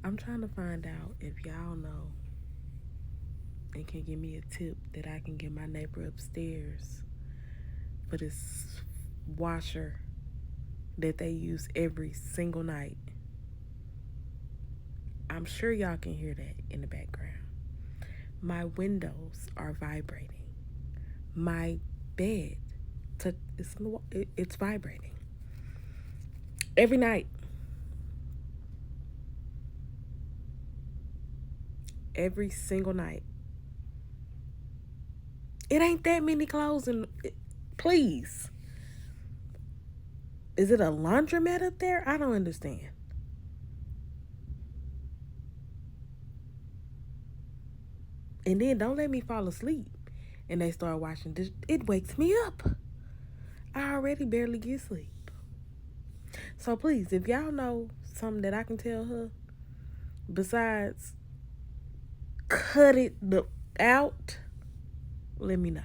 I'm trying to find out if y'all know and can give me a tip that I can get my neighbor upstairs for this washer that they use every single night. I'm sure y'all can hear that in the background. My windows are vibrating. My bed, it's vibrating every night. Every single night. It ain't that many clothes in. Please. Is it a laundromat up there? I don't understand. And then don't let me fall asleep and they start watching this. It wakes me up. I already barely get sleep. So please, if y'all know something that I can tell her besides cut it out, let me know.